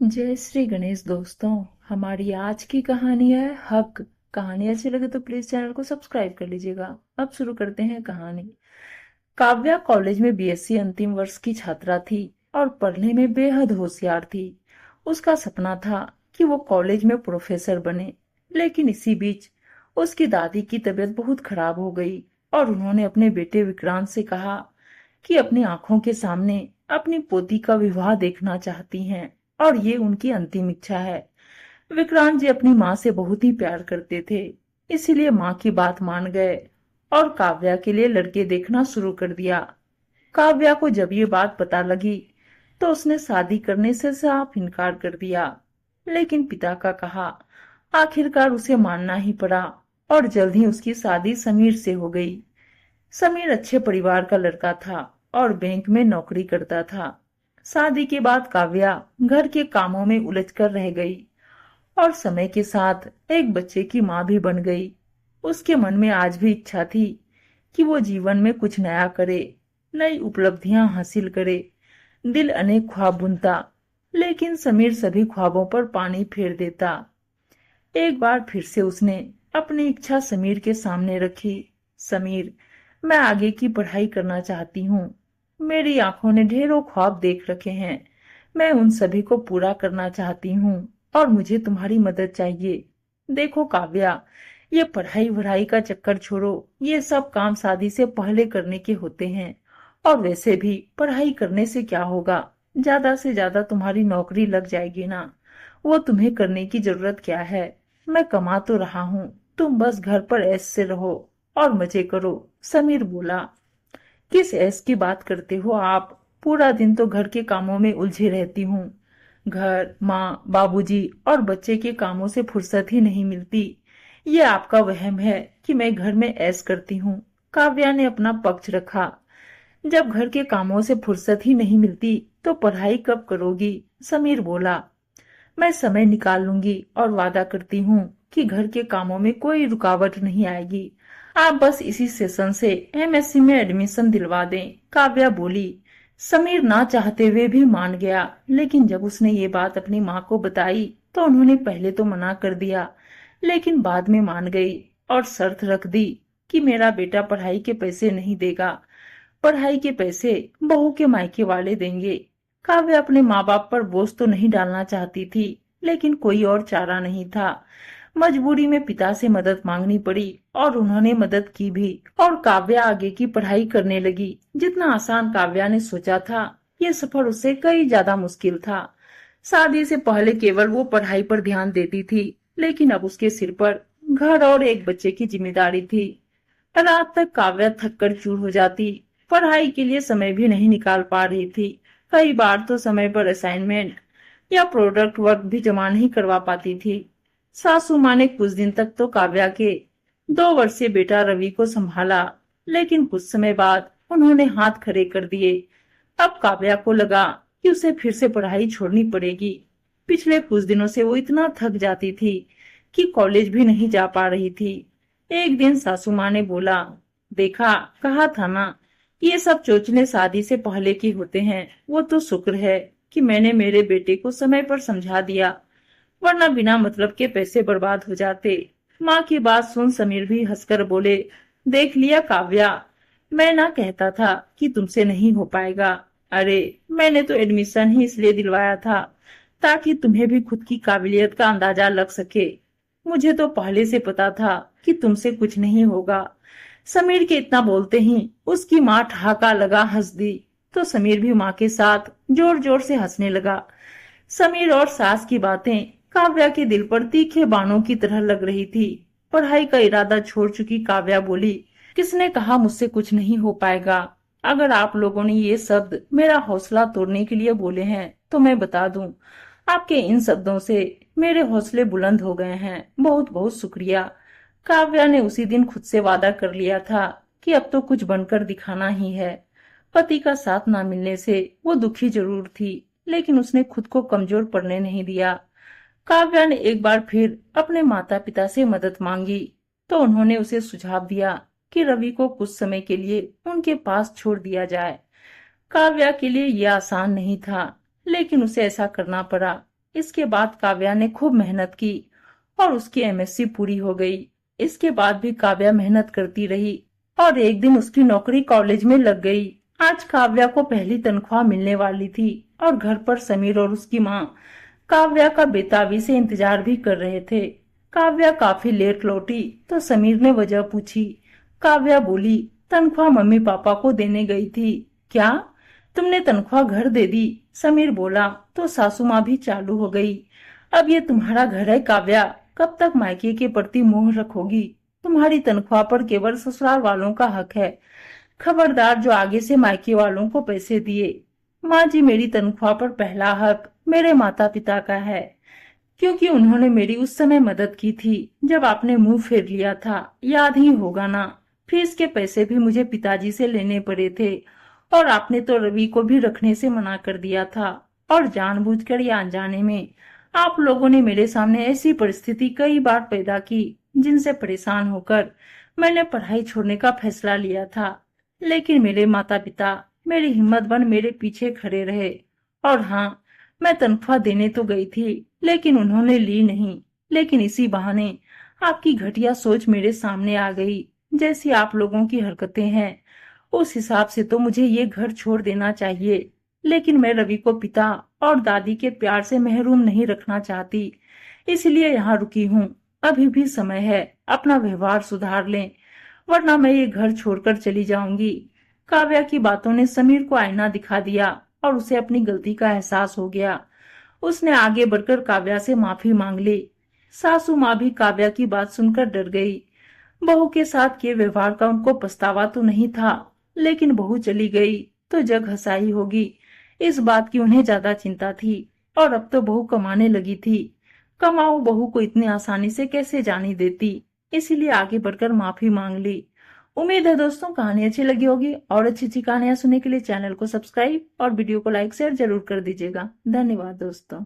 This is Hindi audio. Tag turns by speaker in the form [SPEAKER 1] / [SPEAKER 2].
[SPEAKER 1] जय श्री गणेश दोस्तों। हमारी आज की कहानी है हक। कहानी अच्छी लगे तो प्लीज चैनल को सब्सक्राइब कर लीजिएगा। अब शुरू करते हैं कहानी। काव्या कॉलेज में बीएससी अंतिम वर्ष की छात्रा थी और पढ़ने में बेहद होशियार थी। उसका सपना था कि वो कॉलेज में प्रोफेसर बने, लेकिन इसी बीच उसकी दादी की तबीयत बहुत खराब हो गई और उन्होंने अपने बेटे विक्रांत से कहा कि अपनी आंखों के सामने अपनी पोती का विवाह देखना चाहती हैं और ये उनकी अंतिम इच्छा है। विक्रांत जी अपनी माँ से बहुत ही प्यार करते थे, इसीलिए माँ की बात मान गए और काव्या के लिए लड़के देखना शुरू कर दिया। काव्या को जब ये बात पता लगी तो उसने शादी करने से साफ इनकार कर दिया, लेकिन पिता का कहा आखिरकार उसे मानना ही पड़ा और जल्द ही उसकी शादी समीर से हो गई। समीर अच्छे परिवार का लड़का था और बैंक में नौकरी करता था। शादी के बाद काव्या घर के कामों में उलझकर रह गई और समय के साथ एक बच्चे की माँ भी बन गई। उसके मन में आज भी इच्छा थी कि वो जीवन में कुछ नया करे, नई उपलब्धियां हासिल करे। दिल अनेक ख्वाब बुनता, लेकिन समीर सभी ख्वाबों पर पानी फेर देता। एक बार फिर से उसने अपनी इच्छा समीर के सामने रखी। समीर, मैं आगे की पढ़ाई करना चाहती हूँ। मेरी आंखों ने ढेरों ख्वाब देख रखे हैं। मैं उन सभी को पूरा करना चाहती हूँ और मुझे तुम्हारी मदद चाहिए। देखो काव्या, ये पढ़ाई वढ़ाई का चक्कर छोड़ो। ये सब काम शादी से पहले करने के होते हैं। और वैसे भी पढ़ाई करने से क्या होगा, ज्यादा से ज्यादा तुम्हारी नौकरी लग जाएगी ना। वो तुम्हें करने की जरूरत क्या है। मैं कमा तो रहा हूँ, तुम बस घर पर ऐश से रहो और मजे करो। समीर बोला, किस ऐश की बात करते हो आप? पूरा दिन तो घर के कामों में उलझी रहती हूँ। घर, माँ, बाबूजी और बच्चे के कामों से फुर्सत ही नहीं मिलती। ये आपका वहम है कि मैं घर में ऐश करती हूँ। काव्या ने अपना पक्ष रखा। जब घर के कामों से फुर्सत ही नहीं मिलती तो पढ़ाई कब करोगी? समीर बोला, मैं समय निकाल लूंगी और वादा करती हूँ कि घर के कामों में कोई रुकावट नहीं आएगी। आप बस इसी सेशन से एमएससी में एडमिशन दिलवा दें। काव्या बोली। समीर ना चाहते हुए भी मान गया, लेकिन जब उसने ये बात अपनी माँ को बताई तो उन्होंने पहले तो मना कर दिया, लेकिन बाद में मान गई और शर्त रख दी कि मेरा बेटा पढ़ाई के पैसे नहीं देगा। पढ़ाई के पैसे बहू के मायके वाले देंगे। काव्या अपने माँ बाप पर बोझ तो नहीं डालना चाहती थी, लेकिन कोई और चारा नहीं था। मजबूरी में पिता से मदद मांगनी पड़ी और उन्होंने मदद की भी और काव्या आगे की पढ़ाई करने लगी। जितना आसान काव्या ने सोचा था, ये सफर उससे कई ज्यादा मुश्किल था। शादी से पहले केवल वो पढ़ाई पर ध्यान देती थी, लेकिन अब उसके सिर पर घर और एक बच्चे की जिम्मेदारी थी। रात तक काव्या थक कर चूर हो जाती। पढ़ाई के लिए समय भी नहीं निकाल पा रही थी। कई बार तो समय पर असाइनमेंट या प्रोडक्ट वर्क भी जमा नहीं करवा पाती थी। सासू माँ ने कुछ दिन तक तो काव्या के 2 वर्षीय बेटा रवि को संभाला, लेकिन कुछ समय बाद उन्होंने हाथ खड़े कर दिए। अब काव्या को लगा कि उसे फिर से पढ़ाई छोड़नी पड़ेगी। पिछले कुछ दिनों से वो इतना थक जाती थी कि कॉलेज भी नहीं जा पा रही थी। एक दिन सासू माँ ने बोला, देखा, कहा था ना, ये सब चोचले शादी से पहले की होते हैं। वो तो शुक्र है कि मैंने मेरे बेटे को समय पर समझा दिया, वरना बिना मतलब के पैसे बर्बाद हो जाते। माँ की बात सुन समीर भी हंसकर बोले, देख लिया काव्या, मैं ना कहता था कि तुमसे नहीं हो पाएगा। अरे, मैंने तो एडमिशन ही इसलिए दिलवाया था ताकि तुम्हें भी खुद की काबिलियत का अंदाजा लग सके। मुझे तो पहले से पता था कि तुमसे कुछ नहीं होगा। समीर के इतना बोलते ही उसकी माँ ठहाका लगा हंस दी, तो समीर भी माँ के साथ जोर जोर से हंसने लगा। समीर और सास की बातें काव्या के दिल पर तीखे बाणों की तरह लग रही थी। पढ़ाई का इरादा छोड़ चुकी काव्या बोली, किसने कहा मुझसे कुछ नहीं हो पाएगा? अगर आप लोगों ने ये शब्द मेरा हौसला तोड़ने के लिए बोले हैं तो मैं बता दूं, आपके इन शब्दों से मेरे हौसले बुलंद हो गए हैं। बहुत बहुत शुक्रिया। काव्या ने उसी दिन खुद से वादा कर लिया था कि अब तो कुछ बनकर दिखाना ही है। पति का साथ ना मिलने से वो दुखी जरूर थी, लेकिन उसने खुद को कमजोर पड़ने नहीं दिया। काव्या ने एक बार फिर अपने माता पिता से मदद मांगी, तो उन्होंने उसे सुझाव दिया कि रवि को कुछ समय के लिए उनके पास छोड़ दिया जाए। काव्या के लिए यह आसान नहीं था, लेकिन उसे ऐसा करना पड़ा। इसके बाद काव्या ने खूब मेहनत की और उसकी एमएससी पूरी हो गई। इसके बाद भी काव्या मेहनत करती रही और एक दिन उसकी नौकरी कॉलेज में लग गई। आज काव्या को पहली तनख्वाह मिलने वाली थी और घर पर समीर और उसकी माँ काव्या का बेताबी से इंतजार भी कर रहे थे। काव्या काफी लेट लौटी तो समीर ने वजह पूछी। काव्या बोली, तनख्वाह मम्मी पापा को देने गई थी। क्या तुमने तनख्वाह घर दे दी? समीर बोला तो सासू माँ भी चालू हो गई। अब ये तुम्हारा घर है काव्या, कब तक मायके के प्रति मोह रखोगी? तुम्हारी तनख्वाह पर केवल ससुराल वालों का हक है। खबरदार जो आगे से मायके वालों को पैसे दिए। माँ जी, मेरी तनख्वाह पर पहला हक मेरे माता पिता का है, क्योंकि उन्होंने मेरी उस समय मदद की थी जब आपने मुंह फेर लिया था, याद ही होगा ना। फीस के पैसे भी मुझे पिताजी से लेने पड़े थे और आपने तो रवि को भी रखने से मना कर दिया था। और जानबूझकर या अनजाने में आप लोगों ने मेरे सामने ऐसी परिस्थिति कई बार पैदा की जिनसे परेशान होकर मैंने पढ़ाई छोड़ने का फैसला लिया था। लेकिन मेरे माता पिता मेरी हिम्मत बन मेरे पीछे खड़े रहे। और हाँ, मैं तनख्वाह देने तो गई थी लेकिन उन्होंने ली नहीं। लेकिन इसी बहाने आपकी घटिया सोच मेरे सामने आ गई। जैसी आप लोगों की हरकतें हैं उस हिसाब से तो मुझे ये घर छोड़ देना चाहिए। लेकिन मैं रवि को पिता और दादी के प्यार से महरूम नहीं रखना चाहती, इसलिए यहाँ रुकी हूँ। अभी भी समय है, अपना व्यवहार सुधार लें, वरना मैं ये घर छोड़कर चली जाऊंगी। काव्या की बातों ने समीर को आईना दिखा दिया और उसे अपनी गलती का एहसास हो गया। उसने आगे बढ़कर काव्या से माफी मांग ली। सासू माँ भी काव्या की बात सुनकर डर गई। बहू के साथ किए व्यवहार का उनको पछतावा तो नहीं था, लेकिन बहू चली गई तो जग हंसाई होगी, इस बात की उन्हें ज्यादा चिंता थी। और अब तो बहू कमाने लगी थी, कमाऊ बहू को इतनी आसानी से कैसे जाने देती। इसीलिए आगे बढ़कर माफी मांग ली। उम्मीद है दोस्तों कहानी अच्छी लगी होगी, और अच्छी अच्छी कहानियां सुनने के लिए चैनल को सब्सक्राइब और वीडियो को लाइक शेयर जरूर कर दीजिएगा। धन्यवाद दोस्तों।